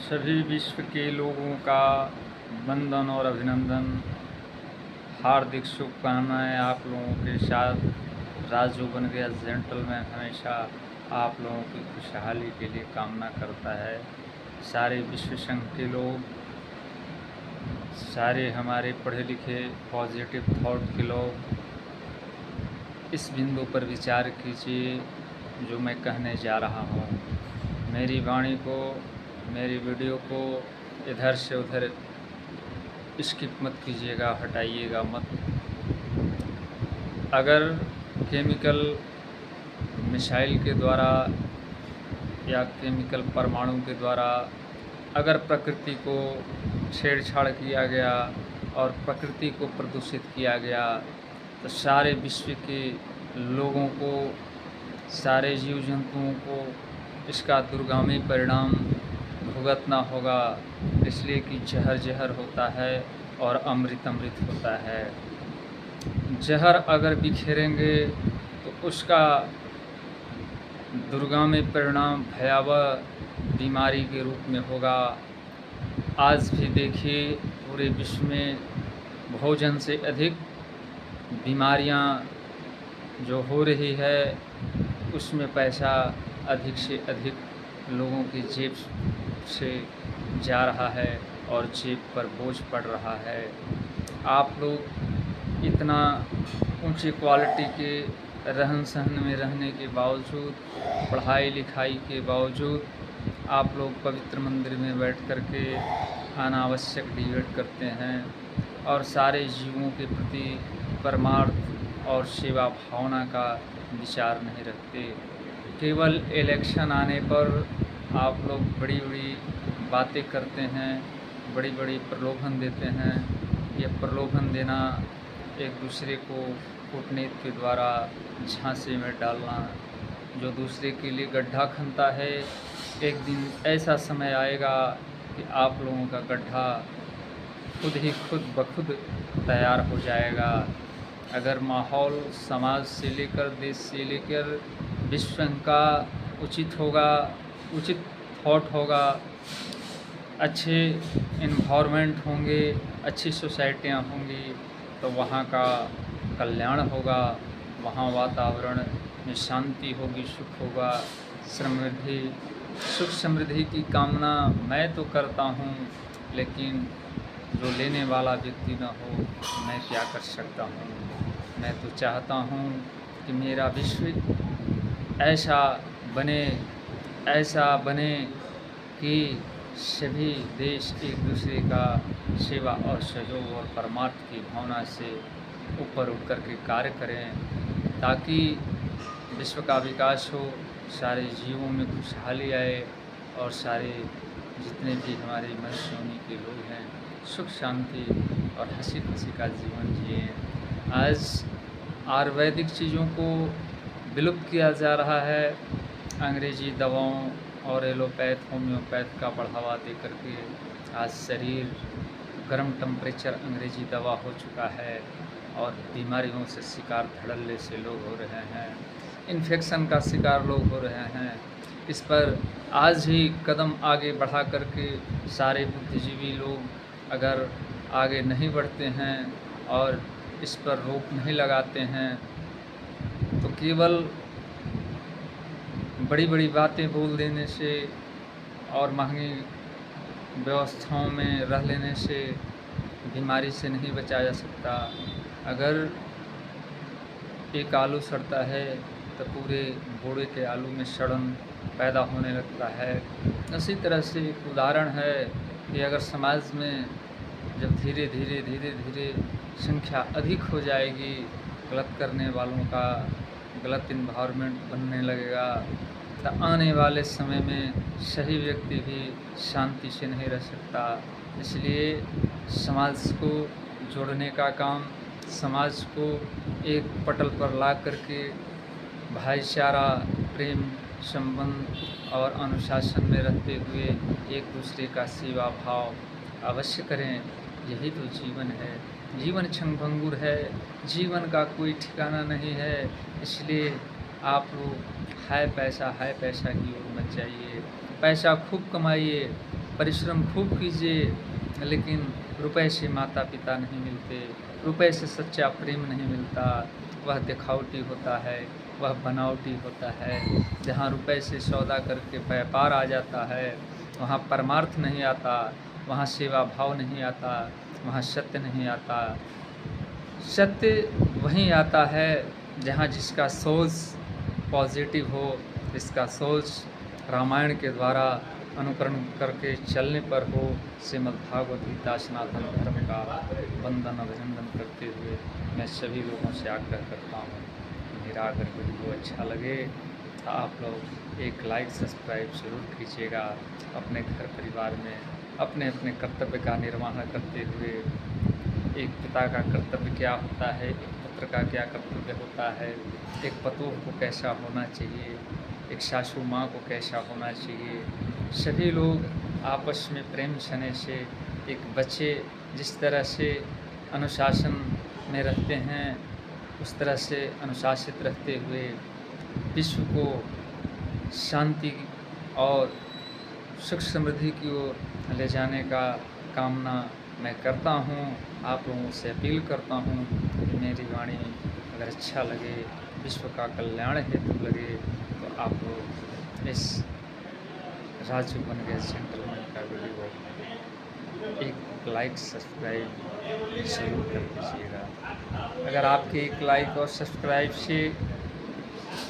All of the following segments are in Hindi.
सभी विश्व के लोगों का वंदन और अभिनंदन। हार्दिक शुभकामनाएं आप लोगों के साथ। राजू बन गया जेंटलमैन हमेशा आप लोगों की खुशहाली के लिए कामना करता है। सारे विश्व संघ के लोग, सारे हमारे पढ़े लिखे पॉजिटिव थॉट के लोग इस बिंदु पर विचार कीजिए जो मैं कहने जा रहा हूँ। मेरी वाणी को, मेरी वीडियो को इधर से उधर स्किप मत कीजिएगा, हटाइएगा मत। अगर केमिकल मिसाइल के द्वारा या केमिकल परमाणु के द्वारा अगर प्रकृति को छेड़छाड़ किया गया और प्रकृति को प्रदूषित किया गया तो सारे विश्व के लोगों को, सारे जीव जंतुओं को इसका दूरगामी परिणाम भुगतना होगा। इसलिए कि जहर जहर होता है और अमृत अमृत होता है। जहर अगर बिखेरेंगे तो उसका दूरगामी परिणाम भयावह बीमारी के रूप में होगा। आज भी देखिए पूरे विश्व में भोजन से अधिक बीमारियां जो हो रही है उसमें पैसा अधिक से अधिक लोगों की जेब से जा रहा है और जेब पर बोझ पड़ रहा है। आप लोग इतना ऊंची क्वालिटी के रहन सहन में रहने के बावजूद, पढ़ाई लिखाई के बावजूद आप लोग पवित्र मंदिर में बैठ कर के अनावश्यक डिबेट करते हैं और सारे जीवों के प्रति परमार्थ और सेवा भावना का विचार नहीं रखते। केवल इलेक्शन आने पर आप लोग बड़ी बड़ी बातें करते हैं, बड़ी बड़ी प्रलोभन देते हैं। ये प्रलोभन देना, एक दूसरे को कूटनीति के द्वारा झांसे में डालना, जो दूसरे के लिए गड्ढा खनता है, एक दिन ऐसा समय आएगा कि आप लोगों का गड्ढा खुद ही खुद ब खुद तैयार हो जाएगा। अगर माहौल समाज से लेकर, देश से लेकर विश्व का उचित होगा, उचित थॉट होगा, अच्छे इन्वायरमेंट होंगे, अच्छी सोसाइटियाँ होंगी तो वहाँ का कल्याण होगा, वहाँ वातावरण में शांति होगी, सुख होगा, समृद्धि, सुख समृद्धि की कामना मैं तो करता हूँ, लेकिन जो लेने वाला व्यक्ति न हो मैं क्या कर सकता हूँ। मैं तो चाहता हूँ कि मेरा विश्व ऐसा बने, ऐसा बने कि सभी देश एक दूसरे का सेवा और सहयोग और परमार्थ की भावना से ऊपर उठ कर के कार्य करें, ताकि विश्व का विकास हो, सारे जीवों में खुशहाली आए और सारे जितने भी हमारे मनुष्य योनि के लोग हैं सुख शांति और हंसी खुशी का जीवन जिए। आज आयुर्वेदिक चीज़ों को विलुप्त किया जा रहा है, अंग्रेजी दवाओं और एलोपैथ, होम्योपैथ का बढ़ावा दे करके आज शरीर गर्म टेम्परेचर अंग्रेजी दवा हो चुका है और बीमारियों से शिकार धड़ल्ले से लोग हो रहे हैं, इन्फेक्शन का शिकार लोग हो रहे हैं। इस पर आज ही कदम आगे बढ़ा करके सारे बुद्धिजीवी लोग अगर आगे नहीं बढ़ते हैं और इस पर रोक नहीं लगाते हैं तो केवल बड़ी बड़ी बातें बोल देने से और महंगी व्यवस्थाओं में रह लेने से बीमारी से नहीं बचा जा सकता। अगर एक आलू सड़ता है तो पूरे बोरे के आलू में सड़न पैदा होने लगता है। इसी तरह से एक उदाहरण है कि अगर समाज में जब धीरे धीरे धीरे धीरे संख्या अधिक हो जाएगी, गलत करने वालों का गलत इन्वायरमेंट बनने लगेगा, तो आने वाले समय में सही व्यक्ति भी शांति से नहीं रह सकता। इसलिए समाज को जोड़ने का काम, समाज को एक पटल पर ला करके भाईचारा, प्रेम, संबंध और अनुशासन में रहते हुए एक दूसरे का सेवा भाव अवश्य करें। यही तो जीवन है। जीवन क्षणभंगुर है, जीवन का कोई ठिकाना नहीं है। इसलिए आप लोग हाय पैसा की ओर मत जाइए। पैसा खूब कमाइए, परिश्रम खूब कीजिए, लेकिन रुपए से माता पिता नहीं मिलते, रुपए से सच्चा प्रेम नहीं मिलता। वह दिखावटी होता है, वह बनावटी होता है। जहाँ रुपए से सौदा करके व्यापार आ जाता है, वहाँ परमार्थ नहीं आता, वहाँ सेवा भाव नहीं आता, वहाँ सत्य नहीं आता। सत्य वहीं आता है जहाँ जिसका सोच पॉजिटिव हो, जिसका सोच रामायण के द्वारा अनुकरण करके चलने पर हो। श्रीमद् भागवत गीता सनातन धर्म का वंदन अभिनंदन करते हुए मैं सभी लोगों से आग्रह करता हूँ, मेरा अगर वीडियो अच्छा लगे तो आप लोग एक लाइक सब्सक्राइब ज़रूर कीजिएगा। अपने घर परिवार में अपने अपने कर्तव्य का निर्वहन करते हुए, एक पिता का कर्तव्य क्या होता है, एक पुत्र का क्या कर्तव्य होता है, एक पतोह को कैसा होना चाहिए, एक सासू माँ को कैसा होना चाहिए, सभी लोग आपस में प्रेम स्नेह से, एक बच्चे जिस तरह से अनुशासन में रहते हैं उस तरह से अनुशासित रहते हुए विश्व को शांति और सुख समृद्धि की ओर ले जाने का कामना मैं करता हूँ। आप लोगों से अपील करता हूँ कि मेरी वाणी अगर अच्छा लगे, विश्व का कल्याण हेतु लगे, तो आप लोग इस राजू बन गए जेंटलमैन का वीडियो एक लाइक सब्सक्राइब ज़रूर कर दीजिएगा। अगर आपके एक लाइक और सब्सक्राइब से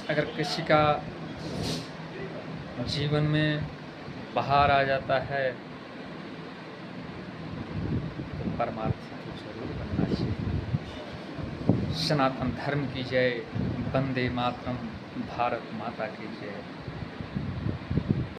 अगर किसी का जीवन में बाहर आ जाता है तो परमार्थी तो जरूर बनना चाहिए। सनातन धर्म की जय, वंदे मातरम, भारत माता की जय।